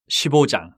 15장.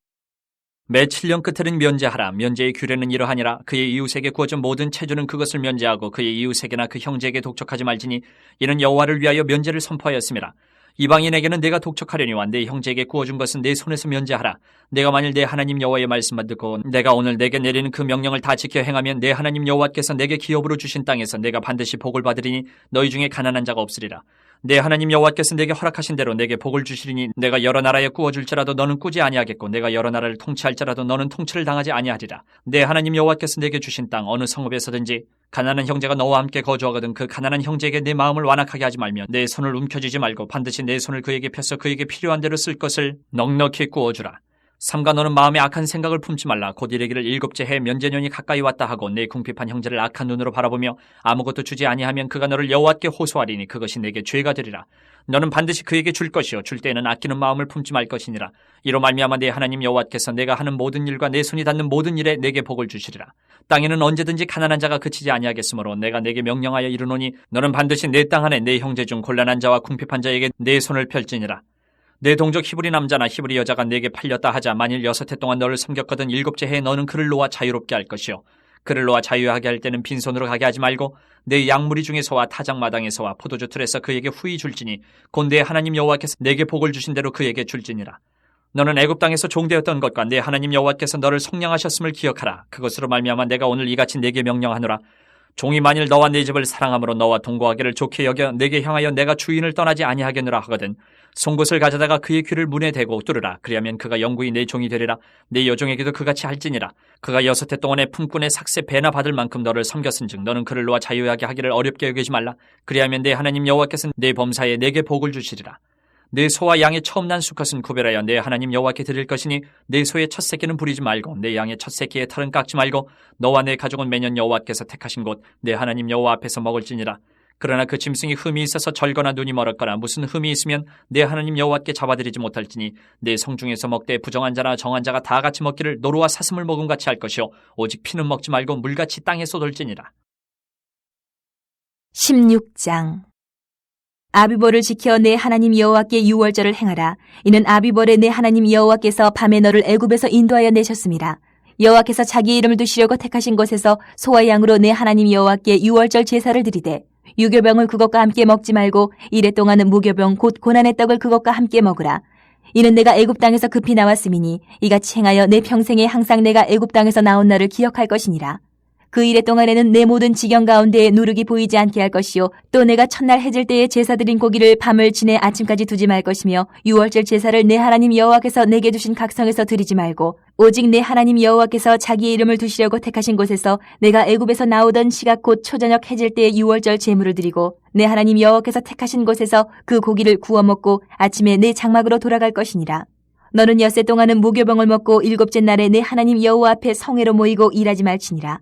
매 7년 끝에는 면제하라. 면제의 규례는 이러하니라. 그의 이웃에게 구어준 모든 체주는 그것을 면제하고 그의 이웃에게나 그 형제에게 독촉하지 말지니 이는 여호와를 위하여 면제를 선포하였음이라. 이방인에게는 내가 독촉하려니와 내 형제에게 구어준 것은 내 손에서 면제하라. 내가 만일 내 하나님 여호와의 말씀만 듣고 내가 오늘 내게 내리는 그 명령을 다 지켜 행하면 내 하나님 여호와께서 내게 기업으로 주신 땅에서 내가 반드시 복을 받으리니 너희 중에 가난한 자가 없으리라. 내 하나님 여호와께서 내게 허락하신 대로 내게 복을 주시리니 내가 여러 나라에 구워줄지라도 너는 꾸지 아니하겠고 내가 여러 나라를 통치할지라도 너는 통치를 당하지 아니하리라. 내 하나님 여호와께서 내게 주신 땅 어느 성읍에서든지 가난한 형제가 너와 함께 거주하거든 그 가난한 형제에게 내 마음을 완악하게 하지 말며 내 손을 움켜쥐지 말고 반드시 내 손을 그에게 펴서 그에게 필요한 대로 쓸 것을 넉넉히 구워주라. 삼가 너는 마음에 악한 생각을 품지 말라. 곧 이르기를 일곱째 해 면제년이 가까이 왔다 하고 내 궁핍한 형제를 악한 눈으로 바라보며 아무것도 주지 아니하면 그가 너를 여호와께 호소하리니 그것이 내게 죄가 되리라. 너는 반드시 그에게 줄 것이요 줄 때에는 아끼는 마음을 품지 말 것이니라. 이로 말미암아 내 하나님 여호와께서 내가 하는 모든 일과 내 손이 닿는 모든 일에 내게 복을 주시리라. 땅에는 언제든지 가난한 자가 그치지 아니하겠으므로 내가 내게 명령하여 이르노니 너는 반드시 내 땅 안에 내 형제 중 곤란한 자와 궁핍한 자에게 내 손을 펼지니라. 내 동족 히브리 남자나 히브리 여자가 내게 팔렸다 하자 만일 6해 동안 너를 섬겼거든 일곱째 해에 너는 그를 놓아 자유롭게 할 것이요 그를 놓아 자유하게 할 때는 빈손으로 가게 하지 말고 내 양무리 중에서와 타작마당에서와 포도주 틀에서 그에게 후히 줄지니 곧 내 하나님 여호와께서 내게 복을 주신 대로 그에게 줄지니라. 너는 애굽 땅에서 종되었던 것과 내 하나님 여호와께서 너를 속량하셨음을 기억하라. 그것으로 말미암아 내가 오늘 이같이 내게 명령하노라. 종이 만일 너와 네 집을 사랑함으로 너와 동거하기를 좋게 여겨 내게 향하여 내가 주인을 떠나지 아니하겠노라 하거든 송곳을 가져다가 그의 귀를 문에 대고 뚫으라. 그리하면 그가 영구히 내 종이 되리라. 내 여종에게도 그같이 할지니라. 그가 6해 동안에 품꾼의 삭세 배나 받을 만큼 너를 섬겼은즉 너는 그를 놓아 자유하게 하기를 어렵게 여기지 말라. 그리하면 내 하나님 여호와께서는 내 범사에 내게 복을 주시리라. 내 소와 양의 처음 난 수컷은 구별하여 내 하나님 여호와께 드릴 것이니 내 소의 첫 새끼는 부리지 말고 내 양의 첫 새끼의 털은 깎지 말고 너와 내 가족은 매년 여호와께서 택하신 곳 내 하나님 여호와 앞에서 먹을지니라. 그러나 그 짐승이 흠이 있어서 절거나 눈이 멀었거나 무슨 흠이 있으면 내 하나님 여호와께 잡아드리지 못할지니 내 성중에서 먹되 부정한 자나 정한 자가 다 같이 먹기를 노루와 사슴을 먹음 같이 할 것이요 오직 피는 먹지 말고 물같이 땅에 쏟을지니라. 16장. 아비벌을 지켜 내 하나님 여호와께 유월절을 행하라. 이는 아비벌에 내 하나님 여호와께서 밤에 너를 애굽에서 인도하여 내셨습니다. 여호와께서 자기 이름을 두시려고 택하신 곳에서 소와 양으로 내 하나님 여호와께 유월절 제사를 드리되 유교병을 그것과 함께 먹지 말고 이래 동안은 무교병 곧 고난의 떡을 그것과 함께 먹으라. 이는 내가 애굽 땅에서 급히 나왔음이니 이같이 행하여 내 평생에 항상 내가 애굽 땅에서 나온 날을 기억할 것이니라. 그 이래 동안에는 내 모든 지경 가운데에 누룩이 보이지 않게 할 것이요 또 내가 첫날 해질 때에 제사 드린 고기를 밤을 지내 아침까지 두지 말 것이며 유월절 제사를 내 하나님 여호와께서 내게 주신 각성에서 드리지 말고 오직 내 하나님 여호와께서 자기의 이름을 두시려고 택하신 곳에서 내가 애굽에서 나오던 시각 곧 초저녁 해질 때에 유월절 제물을 드리고 내 하나님 여호와께서 택하신 곳에서 그 고기를 구워 먹고 아침에 내 장막으로 돌아갈 것이니라. 너는 6해 동안은 무교병을 먹고 7째 날에 내 하나님 여호와 앞에 성회로 모이고 일하지 말지니라.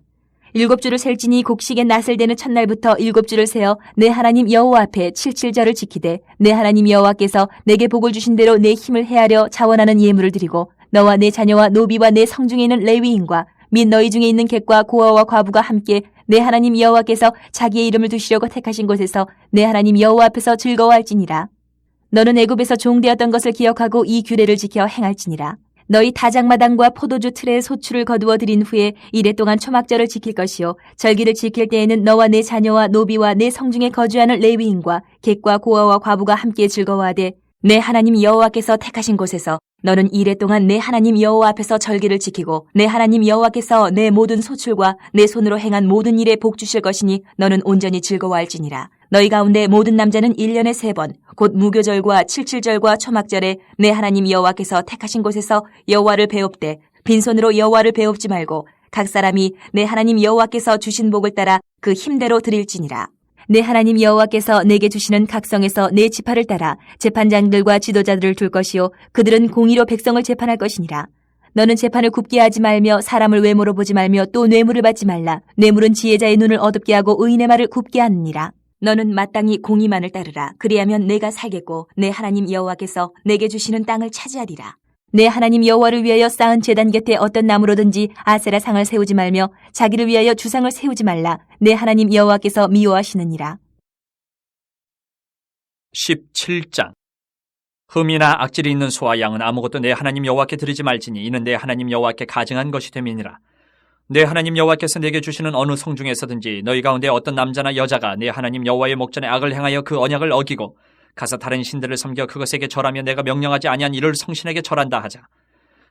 7주를 셀지니 곡식의 낫을 되는 첫날부터 7주를 세어 내 하나님 여호와 앞에 77절을 지키되 내 하나님 여호와께서 내게 복을 주신 대로 내 힘을 헤아려 자원하는 예물을 드리고 너와 내 자녀와 노비와 내 성중에 있는 레위인과 및 너희 중에 있는 객과 고아와 과부가 함께 내 하나님 여호와께서 자기의 이름을 두시려고 택하신 곳에서 내 하나님 여호와 앞에서 즐거워할지니라. 너는 애굽에서 종되었던 것을 기억하고 이 규례를 지켜 행할지니라. 너희 다작마당과 포도주 틀에 소출을 거두어 드린 후에 이래 동안 초막절을 지킬 것이요 절기를 지킬 때에는 너와 내 자녀와 노비와 내 성중에 거주하는 레위인과 객과 고아와 과부가 함께 즐거워하되 내 하나님 여호와께서 택하신 곳에서 너는 이래 동안 내 하나님 여호와 앞에서 절기를 지키고 내 하나님 여호와께서 내 모든 소출과 내 손으로 행한 모든 일에 복 주실 것이니 너는 온전히 즐거워할지니라. 너희 가운데 모든 남자는 1년에 3번 곧 무교절과 칠칠절과 초막절에 내 하나님 여호와께서 택하신 곳에서 여호와를 배웁되 빈손으로 여호와를 배웁지 말고 각 사람이 내 하나님 여호와께서 주신 복을 따라 그 힘대로 드릴지니라. 내 하나님 여호와께서 내게 주시는 각성에서 내 지파를 따라 재판장들과 지도자들을 둘 것이요 그들은 공의로 백성을 재판할 것이니라. 너는 재판을 굽게 하지 말며 사람을 외모로 보지 말며 또 뇌물을 받지 말라. 뇌물은 지혜자의 눈을 어둡게 하고 의인의 말을 굽게 하느니라. 너는 마땅히 공의만을 따르라. 그리하면 내가 살겠고 내 하나님 여호와께서 내게 주시는 땅을 차지하리라. 내 하나님 여호와를 위하여 쌓은 제단 곁에 어떤 나무로든지 아세라 상을 세우지 말며 자기를 위하여 주상을 세우지 말라. 내 하나님 여호와께서 미워하시느니라. 17장. 흠이나 악질이 있는 소와 양은 아무것도 내 하나님 여호와께 드리지 말지니 이는 내 하나님 여호와께 가증한 것이 됨이니라. 내 하나님 여호와께서 내게 주시는 어느 성 중에서든지 너희 가운데 어떤 남자나 여자가 내 하나님 여호와의 목전에 악을 행하여 그 언약을 어기고 가서 다른 신들을 섬겨 그것에게 절하며 내가 명령하지 아니한 이를 성신에게 절한다 하자.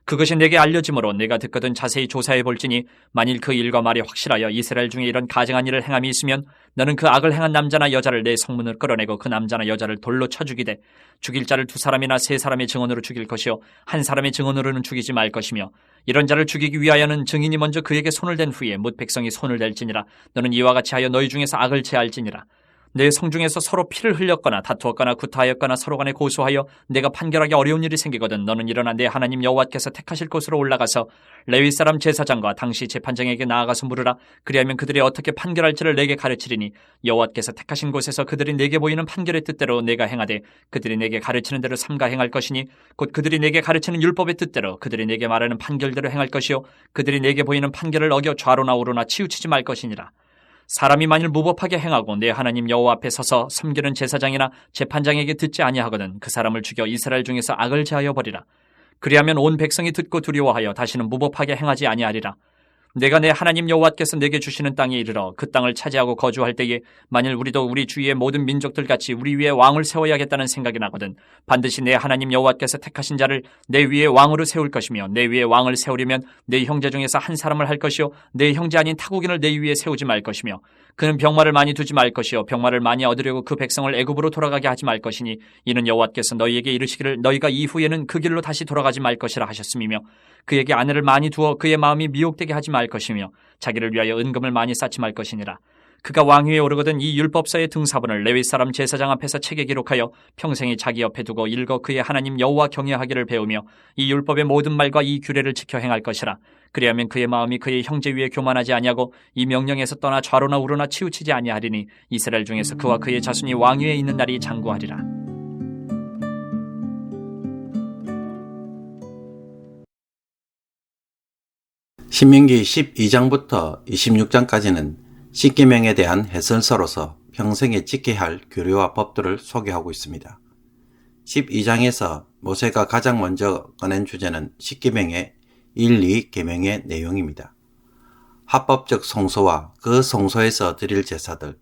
그것이 내게 알려지므로 내가 듣거든 자세히 조사해 볼지니 만일 그 일과 말이 확실하여 이스라엘 중에 이런 가증한 일을 행함이 있으면 너는 그 악을 행한 남자나 여자를 내 성문을 끌어내고 그 남자나 여자를 돌로 쳐 죽이되 죽일 자를 2사람이나 3사람의 증언으로 죽일 것이요 한 사람의 증언으로는 죽이지 말 것이며 이런 자를 죽이기 위하여는 증인이 먼저 그에게 손을 댄 후에 뭇 백성이 손을 댈지니라. 너는 이와 같이 하여 너희 중에서 악을 제할지니라. 내 성중에서 서로 피를 흘렸거나 다투었거나 구타하였거나 서로 간에 고소하여 내가 판결하기 어려운 일이 생기거든 너는 일어나 내 하나님 여호와께서 택하실 곳으로 올라가서 레위 사람 제사장과 당시 재판장에게 나아가서 물으라. 그리하면 그들이 어떻게 판결할지를 내게 가르치리니 여호와께서 택하신 곳에서 그들이 내게 보이는 판결의 뜻대로 내가 행하되 그들이 내게 가르치는 대로 삼가 행할 것이니 곧 그들이 내게 가르치는 율법의 뜻대로 그들이 내게 말하는 판결대로 행할 것이요 그들이 내게 보이는 판결을 어겨 좌로나 우로나 치우치지 말 것이니라. 사람이 만일 무법하게 행하고 내 하나님 여호와 앞에 서서 섬기는 제사장이나 재판장에게 듣지 아니하거든 그 사람을 죽여 이스라엘 중에서 악을 제하여 버리라. 그리하면 온 백성이 듣고 두려워하여 다시는 무법하게 행하지 아니하리라. 내가 내 하나님 여호와께서 내게 주시는 땅에 이르러 그 땅을 차지하고 거주할 때에 만일 우리도 우리 주위의 모든 민족들 같이 우리 위에 왕을 세워야겠다는 생각이 나거든 반드시 내 하나님 여호와께서 택하신 자를 내 위에 왕으로 세울 것이며 내 위에 왕을 세우려면 내 형제 중에서 한 사람을 할 것이요 내 형제 아닌 타국인을 내 위에 세우지 말 것이며 그는 병마를 많이 두지 말 것이요 병마를 많이 얻으려고 그 백성을 애굽으로 돌아가게 하지 말 것이니 이는 여호와께서 너희에게 이르시기를 너희가 이후에는 그 길로 다시 돌아가지 말 것이라 하셨음이며 그에게 아내를 많이 두어 그의 마음이 미혹되게 하지 말 것이며 자기를 위하여 은금을 많이 쌓지 말 것이니라. 그가 왕위에 오르거든 이 율법서의 등사본을 레위 사람 제사장 앞에서 책에 기록하여 평생이 자기 옆에 두고 읽어 그의 하나님 여호와 경외하기를 배우며 이 율법의 모든 말과 이 규례를 지켜 행할 것이라. 그리하면 그의 마음이 그의 형제 위에 교만하지 아니하고 이 명령에서 떠나 좌로나 우로나 치우치지 아니하리니 이스라엘 중에서 그와 그의 자손이 왕위에 있는 날이 장구하리라. 신명기 12장부터 26장까지는 십계명에 대한 해설서로서 평생에 지켜야 할 규례와 법들을 소개하고 있습니다. 12장에서 모세가 가장 먼저 꺼낸 주제는 십계명의 1, 2계명의 내용입니다. 합법적 성소와 그 성소에서 드릴 제사들,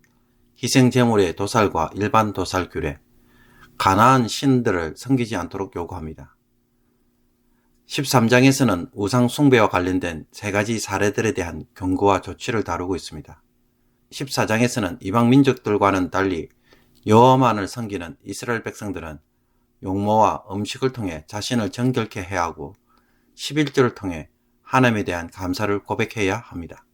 희생제물의 도살과 일반 도살 규례, 가나안 신들을 섬기지 않도록 요구합니다. 13장에서는 우상 숭배와 관련된 3가지 사례들에 대한 경고와 조치를 다루고 있습니다. 14장에서는 이방 민족들과는 달리 여호와만을 섬기는 이스라엘 백성들은 용모와 음식을 통해 자신을 정결케 해야 하고 11절을 통해 하나님에 대한 감사를 고백해야 합니다.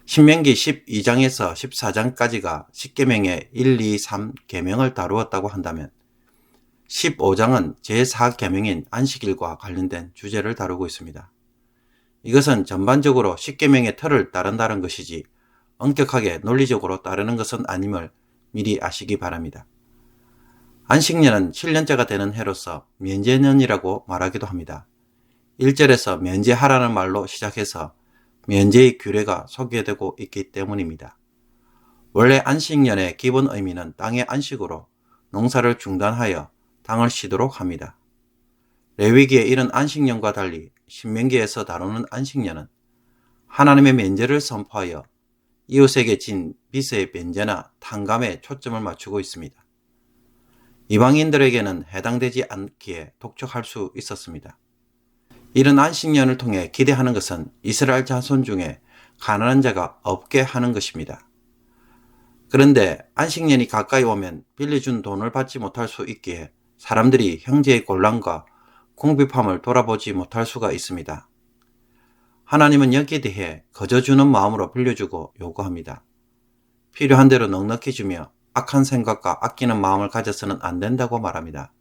신명기 12장에서 14장까지가 십계명의 1, 2, 3계명을 다루었다고 한다면 15장은 제4계명인 안식일과 관련된 주제를 다루고 있습니다. 이것은 전반적으로 십계명의 틀을 따른다는 것이지 엄격하게 논리적으로 따르는 것은 아님을 미리 아시기 바랍니다. 안식년은 7년째가 되는 해로서 면제년이라고 말하기도 합니다. 1절에서 면제하라는 말로 시작해서 면제의 규례가 소개되고 있기 때문입니다. 원래 안식년의 기본 의미는 땅의 안식으로 농사를 중단하여 땅을 쉬도록 합니다. 레위기에 이런 안식년과 달리 신명기에서 다루는 안식년은 하나님의 면제를 선포하여 이웃에게 진 빚의 면제나 탕감에 초점을 맞추고 있습니다. 이방인들에게는 해당되지 않기에 독촉할 수 있었습니다. 이런 안식년을 통해 기대하는 것은 이스라엘 자손 중에 가난한 자가 없게 하는 것입니다. 그런데 안식년이 가까이 오면 빌려준 돈을 받지 못할 수 있기에 사람들이 형제의 곤란과 궁핍함을 돌아보지 못할 수가 있습니다. 하나님은 여기에 대해 거저 주는 마음으로 빌려주고 요구합니다. 필요한 대로 넉넉히 주며 악한 생각과 아끼는 마음을 가져서는 안 된다고 말합니다.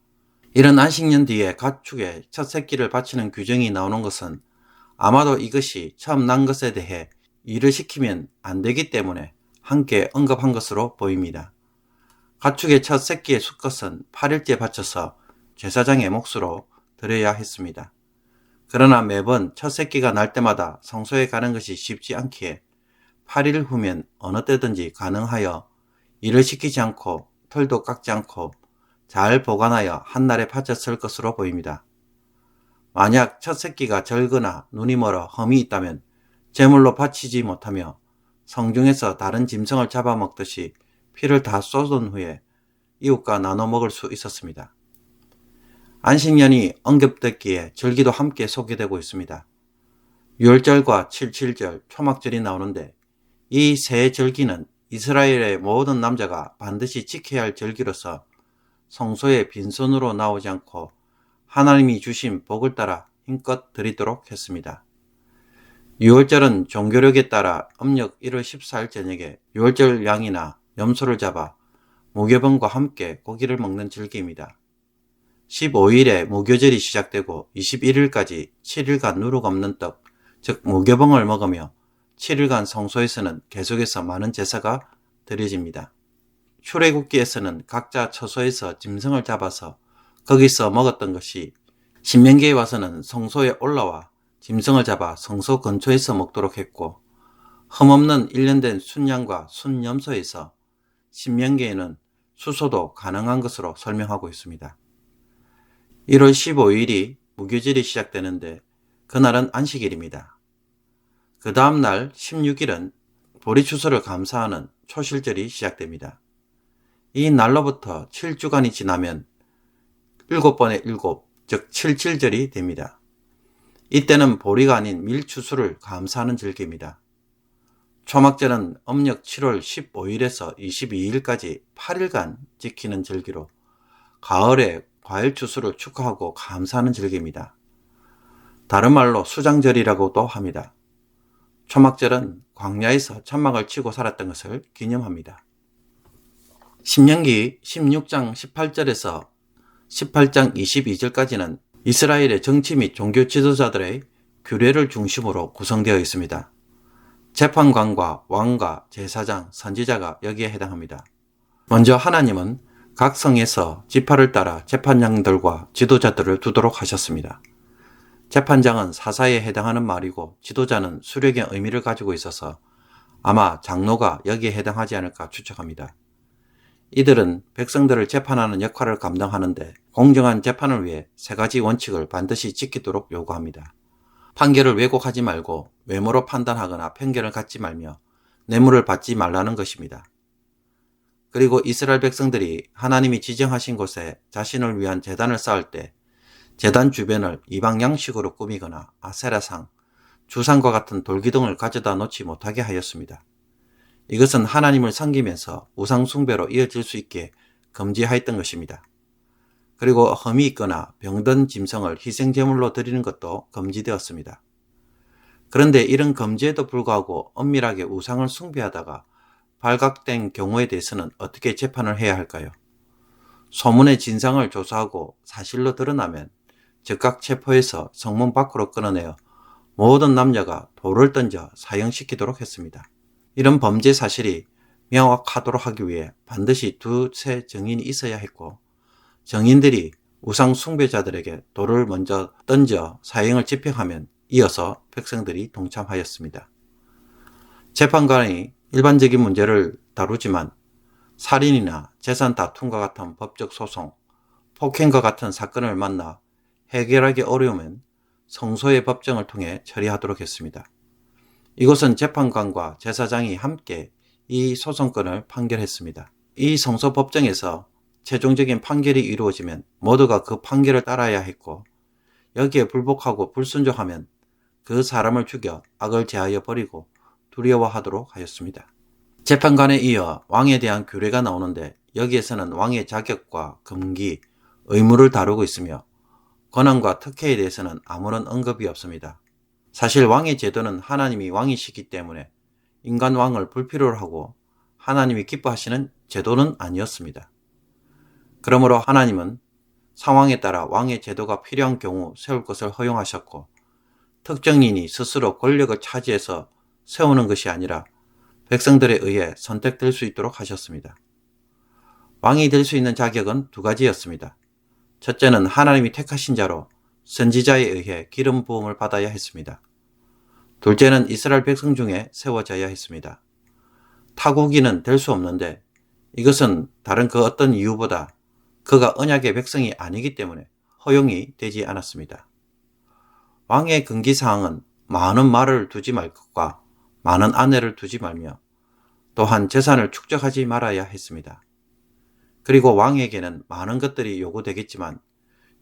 이런 안식년 뒤에 가축의 첫 새끼를 바치는 규정이 나오는 것은 아마도 이것이 처음 난 것에 대해 일을 시키면 안 되기 때문에 함께 언급한 것으로 보입니다. 가축의 첫 새끼의 수컷은 8일째 바쳐서 제사장의 몫으로 드려야 했습니다. 그러나 매번 첫 새끼가 날 때마다 성소에 가는 것이 쉽지 않기에 8일 후면 어느 때든지 가능하여 일을 시키지 않고 털도 깎지 않고 잘 보관하여 한날에 바쳤을 것으로 보입니다. 만약 첫 새끼가 절거나 눈이 멀어 험이 있다면 제물로 바치지 못하며 성중에서 다른 짐승을 잡아먹듯이 피를 다 쏟은 후에 이웃과 나눠 먹을 수 있었습니다. 안식년이 언급됐기에 절기도 함께 소개되고 있습니다. 유월절과 칠칠절, 초막절이 나오는데 이 세 절기는 이스라엘의 모든 남자가 반드시 지켜야 할 절기로서 성소에 빈손으로 나오지 않고 하나님이 주신 복을 따라 힘껏 드리도록 했습니다. 유월절은 종교력에 따라 음력 1월 14일 저녁에 유월절 양이나 염소를 잡아 무교병과 함께 고기를 먹는 절기입니다. 15일에 무교절이 시작되고 21일까지 7일간 누룩 없는 떡, 즉 무교병을 먹으며 7일간 성소에서는 계속해서 많은 제사가 드려집니다. 출애굽기에서는 각자 처소에서 짐승을 잡아서 거기서 먹었던 것이 신명기에 와서는 성소에 올라와 짐승을 잡아 성소 근처에서 먹도록 했고, 흠없는 일련된 순양과 순염소에서 신명기에는 수소도 가능한 것으로 설명하고 있습니다. 1월 15일이 무교절이 시작되는데 그날은 안식일입니다. 그 다음 날 16일은 보리추수를 감사하는 초실절이 시작됩니다. 이 날로부터 7주간이 지나면 7번의 7, 즉 77절이 됩니다. 이때는 보리가 아닌 밀추수를 감사하는 절기입니다. 초막절은 음력 7월 15일에서 22일까지 8일간 지키는 절기로 가을에 과일추수를 축하하고 감사하는 절기입니다. 다른 말로 수장절이라고도 합니다. 초막절은 광야에서 천막을 치고 살았던 것을 기념합니다. 신명기 16장 18절에서 18장 22절까지는 이스라엘의 정치 및 종교 지도자들의 규례를 중심으로 구성되어 있습니다. 재판관과 왕과 제사장, 선지자가 여기에 해당합니다. 먼저 하나님은 각 성에서 지파를 따라 재판장들과 지도자들을 두도록 하셨습니다. 재판장은 사사에 해당하는 말이고 지도자는 수령의 의미를 가지고 있어서 아마 장로가 여기에 해당하지 않을까 추측합니다. 이들은 백성들을 재판하는 역할을 감당하는데 공정한 재판을 위해 세 가지 원칙을 반드시 지키도록 요구합니다. 판결을 왜곡하지 말고 외모로 판단하거나 편견을 갖지 말며 뇌물을 받지 말라는 것입니다. 그리고 이스라엘 백성들이 하나님이 지정하신 곳에 자신을 위한 제단을 쌓을 때 제단 주변을 이방 양식으로 꾸미거나 아세라상, 주상과 같은 돌기둥을 가져다 놓지 못하게 하였습니다. 이것은 하나님을 섬기면서 우상 숭배로 이어질 수 있게 금지하였던 것입니다. 그리고 흠이 있거나 병든 짐승을 희생제물로 드리는 것도 금지되었습니다. 그런데 이런 금지에도 불구하고 엄밀하게 우상을 숭배하다가 발각된 경우에 대해서는 어떻게 재판을 해야 할까요? 소문의 진상을 조사하고 사실로 드러나면 즉각 체포해서 성문 밖으로 끌어내어 모든 남녀가 돌을 던져 사형시키도록 했습니다. 이런 범죄 사실이 명확하도록 하기 위해 반드시 두세 증인이 있어야 했고, 증인들이 우상 숭배자들에게 돌을 먼저 던져 사형을 집행하면 이어서 백성들이 동참하였습니다. 재판관이 일반적인 문제를 다루지만 살인이나 재산 다툼과 같은 법적 소송, 폭행과 같은 사건을 만나 해결하기 어려우면 성소의 법정을 통해 처리하도록 했습니다. 이곳은 재판관과 제사장이 함께 이 소송건을 판결했습니다. 이 성소 법정에서 최종적인 판결이 이루어지면 모두가 그 판결을 따라야 했고, 여기에 불복하고 불순종하면 그 사람을 죽여 악을 제하여 버리고 두려워하도록 하였습니다. 재판관에 이어 왕에 대한 규례가 나오는데 여기에서는 왕의 자격과 금기, 의무를 다루고 있으며 권한과 특혜에 대해서는 아무런 언급이 없습니다. 사실 왕의 제도는 하나님이 왕이시기 때문에 인간 왕을 불필요로 하고 하나님이 기뻐하시는 제도는 아니었습니다. 그러므로 하나님은 상황에 따라 왕의 제도가 필요한 경우 세울 것을 허용하셨고, 특정인이 스스로 권력을 차지해서 세우는 것이 아니라 백성들에 의해 선택될 수 있도록 하셨습니다. 왕이 될 수 있는 자격은 두 가지였습니다. 첫째는 하나님이 택하신 자로 선지자에 의해 기름 부음을 받아야 했습니다. 둘째는 이스라엘 백성 중에 세워져야 했습니다. 타국인은 될 수 없는데 이것은 다른 그 어떤 이유보다 그가 언약의 백성이 아니기 때문에 허용이 되지 않았습니다. 왕의 금기사항은 많은 말을 두지 말 것과 많은 아내를 두지 말며 또한 재산을 축적하지 말아야 했습니다. 그리고 왕에게는 많은 것들이 요구되겠지만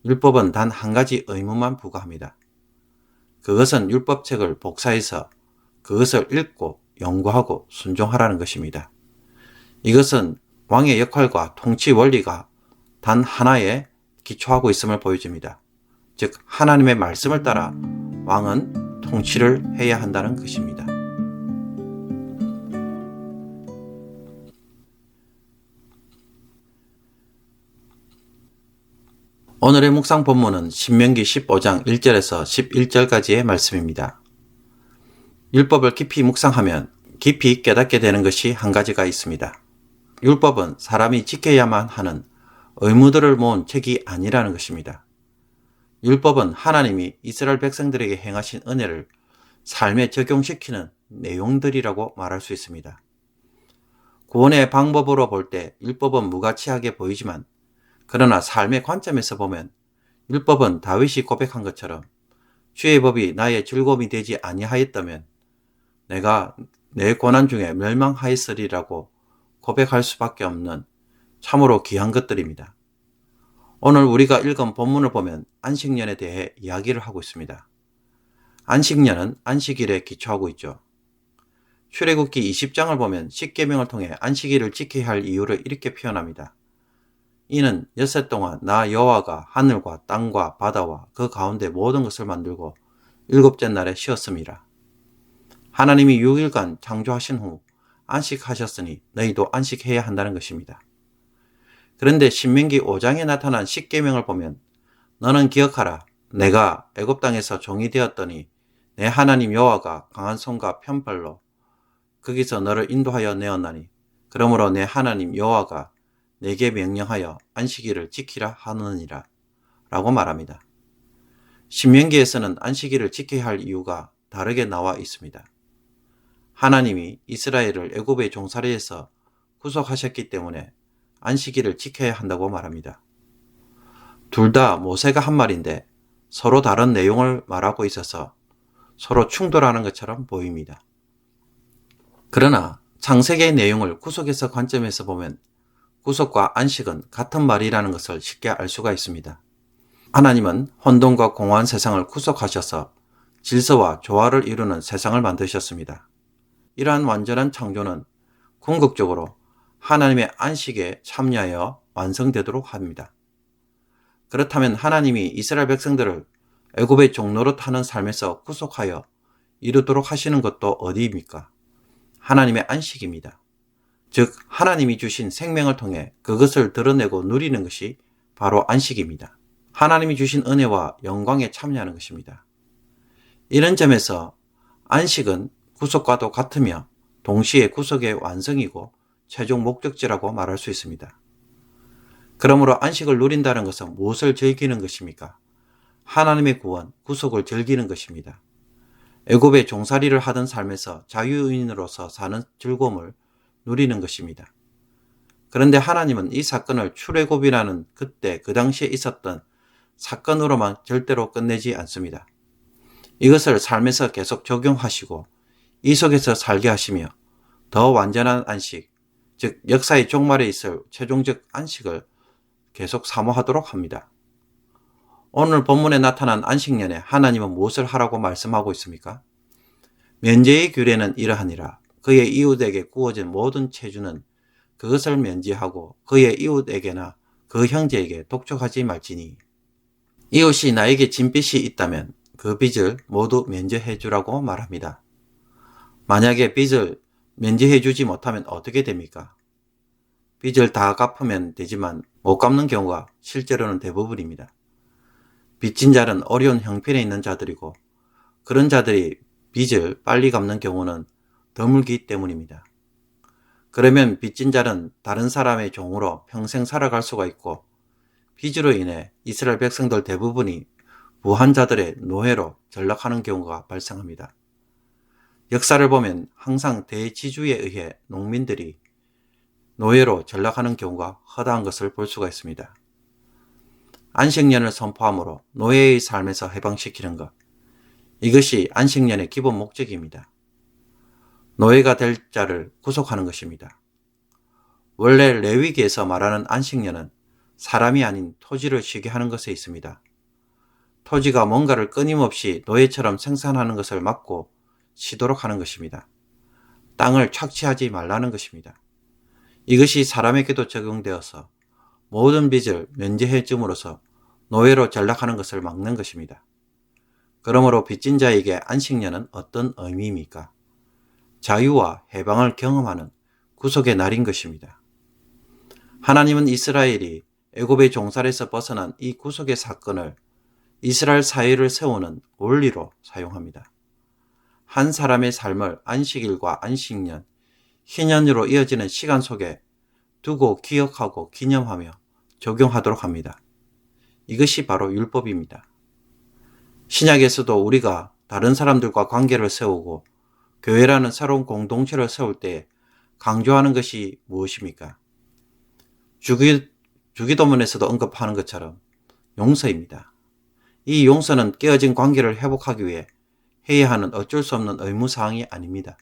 율법은 단 한 가지 의무만 부과합니다. 그것은 율법책을 복사해서 그것을 읽고 연구하고 순종하라는 것입니다. 이것은 왕의 역할과 통치 원리가 단 하나에 기초하고 있음을 보여줍니다. 즉 하나님의 말씀을 따라 왕은 통치를 해야 한다는 것입니다. 오늘의 묵상 본문은 신명기 15장 1절에서 11절까지의 말씀입니다. 율법을 깊이 묵상하면 깊이 깨닫게 되는 것이 한 가지가 있습니다. 율법은 사람이 지켜야만 하는 의무들을 모은 책이 아니라는 것입니다. 율법은 하나님이 이스라엘 백성들에게 행하신 은혜를 삶에 적용시키는 내용들이라고 말할 수 있습니다. 구원의 방법으로 볼 때 율법은 무가치하게 보이지만 그러나 삶의 관점에서 보면 율법은 다윗이 고백한 것처럼 주의 법이 나의 즐거움이 되지 아니하였다면 내가 내 고난 중에 멸망하였으리라고 고백할 수밖에 없는 참으로 귀한 것들입니다. 오늘 우리가 읽은 본문을 보면 안식년에 대해 이야기를 하고 있습니다. 안식년은 안식일에 기초하고 있죠. 출애굽기 20장을 보면 십계명을 통해 안식일을 지켜야 할 이유를 이렇게 표현합니다. 이는 엿새 동안 나 여호와가 하늘과 땅과 바다와 그 가운데 모든 것을 만들고 일곱째 날에 쉬었음이라. 하나님이 6일간 창조하신 후 안식하셨으니 너희도 안식해야 한다는 것입니다. 그런데 신명기 5장에 나타난 십계명을 보면 너는 기억하라. 내가 애굽 땅에서 종이 되었더니 내 하나님 여호와가 강한 손과 편팔로 거기서 너를 인도하여 내었나니 그러므로 내 하나님 여호와가 내게 명령하여 안식일을 지키라 하느니라 라고 말합니다. 신명기에서는 안식일을 지켜야 할 이유가 다르게 나와 있습니다. 하나님이 이스라엘을 애굽의 종살이에서 구속하셨기 때문에 안식일을 지켜야 한다고 말합니다. 둘 다 모세가 한 말인데 서로 다른 내용을 말하고 있어서 서로 충돌하는 것처럼 보입니다. 그러나 창세기의 내용을 구속에서 관점에서 보면 구속과 안식은 같은 말이라는 것을 쉽게 알 수가 있습니다. 하나님은 혼돈과 공허한 세상을 구속하셔서 질서와 조화를 이루는 세상을 만드셨습니다. 이러한 완전한 창조는 궁극적으로 하나님의 안식에 참여하여 완성되도록 합니다. 그렇다면 하나님이 이스라엘 백성들을 애굽의 종노릇 하는 삶에서 구속하여 이루도록 하시는 것도 어디입니까? 하나님의 안식입니다. 즉 하나님이 주신 생명을 통해 그것을 드러내고 누리는 것이 바로 안식입니다. 하나님이 주신 은혜와 영광에 참여하는 것입니다. 이런 점에서 안식은 구속과도 같으며 동시에 구속의 완성이고 최종 목적지라고 말할 수 있습니다. 그러므로 안식을 누린다는 것은 무엇을 즐기는 것입니까? 하나님의 구원, 구속을 즐기는 것입니다. 애굽의 종살이를 하던 삶에서 자유인으로서 사는 즐거움을 누리는 것입니다. 그런데 하나님은 이 사건을 출애굽이라는 그때 그 당시에 있었던 사건으로만 절대로 끝내지 않습니다. 이것을 삶에서 계속 적용하시고 이 속에서 살게 하시며 더 완전한 안식, 즉 역사의 종말에 있을 최종적 안식을 계속 사모하도록 합니다. 오늘 본문에 나타난 안식년에 하나님은 무엇을 하라고 말씀하고 있습니까? 면제의 규례는 이러하니라. 그의 이웃에게 구워진 모든 체주는 그것을 면제하고 그의 이웃에게나 그 형제에게 독촉하지 말지니 이웃이 나에게 진 빚이 있다면 그 빚을 모두 면제해 주라고 말합니다. 만약에 빚을 면제해 주지 못하면 어떻게 됩니까? 빚을 다 갚으면 되지만 못 갚는 경우가 실제로는 대부분입니다. 빚진 자는 어려운 형편에 있는 자들이고 그런 자들이 빚을 빨리 갚는 경우는 드물기 때문입니다. 그러면 빚진 자는 다른 사람의 종으로 평생 살아갈 수가 있고 빚으로 인해 이스라엘 백성들 대부분이 부한 자들의 노예로 전락하는 경우가 발생합니다. 역사를 보면 항상 대지주에 의해 농민들이 노예로 전락하는 경우가 허다한 것을 볼 수가 있습니다. 안식년을 선포함으로 노예의 삶에서 해방시키는 것. 이것이 안식년의 기본 목적입니다. 노예가 될 자를 구속하는 것입니다. 원래 레위기에서 말하는 안식년은 사람이 아닌 토지를 쉬게 하는 것에 있습니다. 토지가 뭔가를 끊임없이 노예처럼 생산하는 것을 막고 쉬도록 하는 것입니다. 땅을 착취하지 말라는 것입니다. 이것이 사람에게도 적용되어서 모든 빚을 면제해 줌으로써 노예로 전락하는 것을 막는 것입니다. 그러므로 빚진 자에게 안식년은 어떤 의미입니까? 자유와 해방을 경험하는 구속의 날인 것입니다. 하나님은 이스라엘이 애굽의 종살에서 벗어난 이 구속의 사건을 이스라엘 사회를 세우는 원리로 사용합니다. 한 사람의 삶을 안식일과 안식년, 희년으로 이어지는 시간 속에 두고 기억하고 기념하며 적용하도록 합니다. 이것이 바로 율법입니다. 신약에서도 우리가 다른 사람들과 관계를 세우고 교회라는 새로운 공동체를 세울 때 강조하는 것이 무엇입니까? 주기도문에서도 언급하는 것처럼 용서입니다. 이 용서는 깨어진 관계를 회복하기 위해 해야 하는 어쩔 수 없는 의무사항이 아닙니다.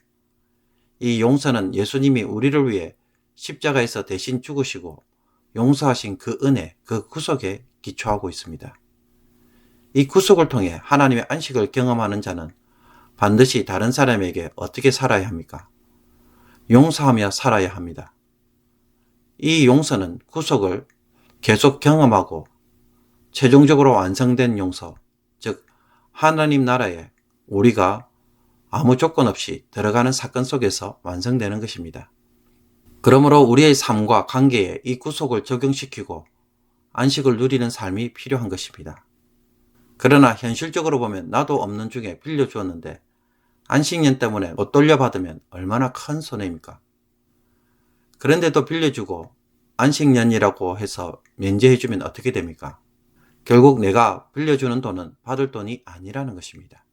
이 용서는 예수님이 우리를 위해 십자가에서 대신 죽으시고 용서하신 그 은혜, 그 구속에 기초하고 있습니다. 이 구속을 통해 하나님의 안식을 경험하는 자는 반드시 다른 사람에게 어떻게 살아야 합니까? 용서하며 살아야 합니다. 이 용서는 구속을 계속 경험하고 최종적으로 완성된 용서, 즉 하나님 나라에 우리가 아무 조건 없이 들어가는 사건 속에서 완성되는 것입니다. 그러므로 우리의 삶과 관계에 이 구속을 적용시키고 안식을 누리는 삶이 필요한 것입니다. 그러나 현실적으로 보면 나도 없는 중에 빌려주었는데 안식년 때문에 못 돌려받으면 얼마나 큰 손해입니까? 그런데도 빌려주고 안식년이라고 해서 면제해주면 어떻게 됩니까? 결국 내가 빌려주는 돈은 받을 돈이 아니라는 것입니다.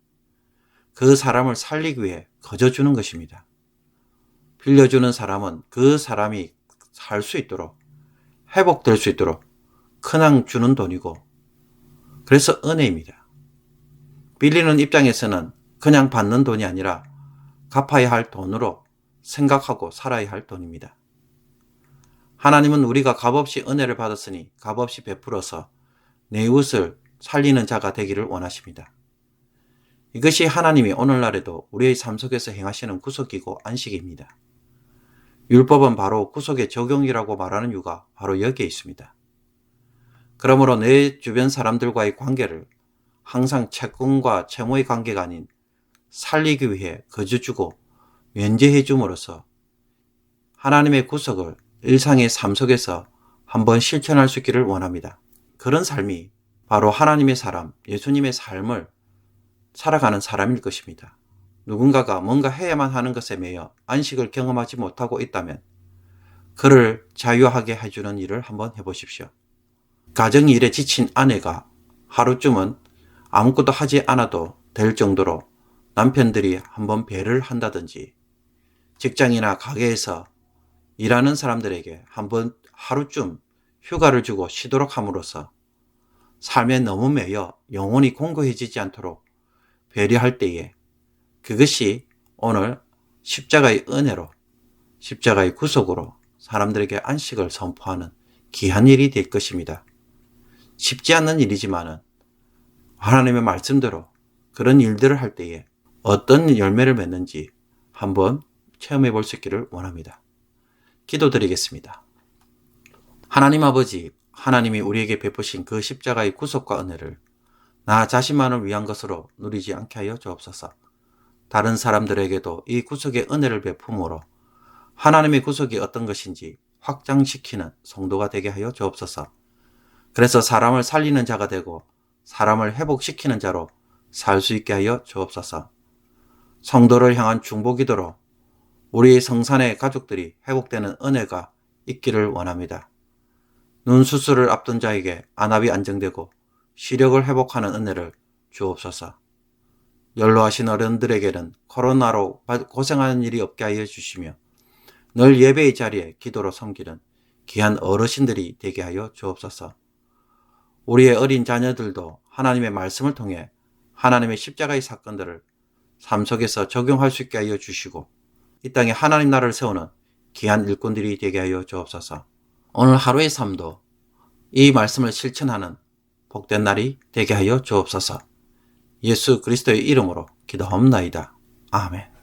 그 사람을 살리기 위해 거저주는 것입니다. 빌려주는 사람은 그 사람이 살 수 있도록, 회복될 수 있도록 그냥 주는 돈이고, 그래서 은혜입니다. 빌리는 입장에서는 그냥 받는 돈이 아니라 갚아야 할 돈으로 생각하고 살아야 할 돈입니다. 하나님은 우리가 값없이 은혜를 받았으니 값없이 베풀어서 내 이웃을 살리는 자가 되기를 원하십니다. 이것이 하나님이 오늘날에도 우리의 삶 속에서 행하시는 구속이고 안식입니다. 율법은 바로 구속의 적용이라고 말하는 이유가 바로 여기에 있습니다. 그러므로 내 주변 사람들과의 관계를 항상 채권과 채무의 관계가 아닌 살리기 위해 거저주고 면제해 줌으로써 하나님의 구속을 일상의 삶 속에서 한번 실천할 수 있기를 원합니다. 그런 삶이 바로 하나님의 사람, 예수님의 삶을 살아가는 사람일 것입니다. 누군가가 뭔가 해야만 하는 것에 매여 안식을 경험하지 못하고 있다면 그를 자유하게 해주는 일을 한번 해보십시오. 가정일에 지친 아내가 하루쯤은 아무것도 하지 않아도 될 정도로 남편들이 한번 배를 한다든지, 직장이나 가게에서 일하는 사람들에게 한번 하루쯤 휴가를 주고 쉬도록 함으로써 삶에 너무 매여 영혼이 공고해지지 않도록 배려할 때에 그것이 오늘 십자가의 은혜로, 십자가의 구속으로 사람들에게 안식을 선포하는 귀한 일이 될 것입니다. 쉽지 않는 일이지만은 하나님의 말씀대로 그런 일들을 할 때에 어떤 열매를 맺는지 한번 체험해 볼 수 있기를 원합니다. 기도드리겠습니다. 하나님 아버지, 하나님이 우리에게 베푸신 그 십자가의 구속과 은혜를 나 자신만을 위한 것으로 누리지 않게 하여 주옵소서. 다른 사람들에게도 이 구속의 은혜를 베품으로 하나님의 구속이 어떤 것인지 확장시키는 성도가 되게 하여 주옵소서. 그래서 사람을 살리는 자가 되고 사람을 회복시키는 자로 살 수 있게 하여 주옵소서. 성도를 향한 중보기도로 우리 성산의 가족들이 회복되는 은혜가 있기를 원합니다. 눈 수술을 앞둔 자에게 안압이 안정되고 시력을 회복하는 은혜를 주옵소서. 연로하신 어른들에게는 코로나로 고생하는 일이 없게 하여 주시며 늘 예배의 자리에 기도로 섬기는 귀한 어르신들이 되게 하여 주옵소서. 우리의 어린 자녀들도 하나님의 말씀을 통해 하나님의 십자가의 사건들을 삶 속에서 적용할 수 있게 하여 주시고 이 땅에 하나님 나라를 세우는 귀한 일꾼들이 되게 하여 주옵소서. 오늘 하루의 삶도 이 말씀을 실천하는 복된 날이 되게 하여 주옵소서. 예수 그리스도의 이름으로 기도하옵나이다. 아멘.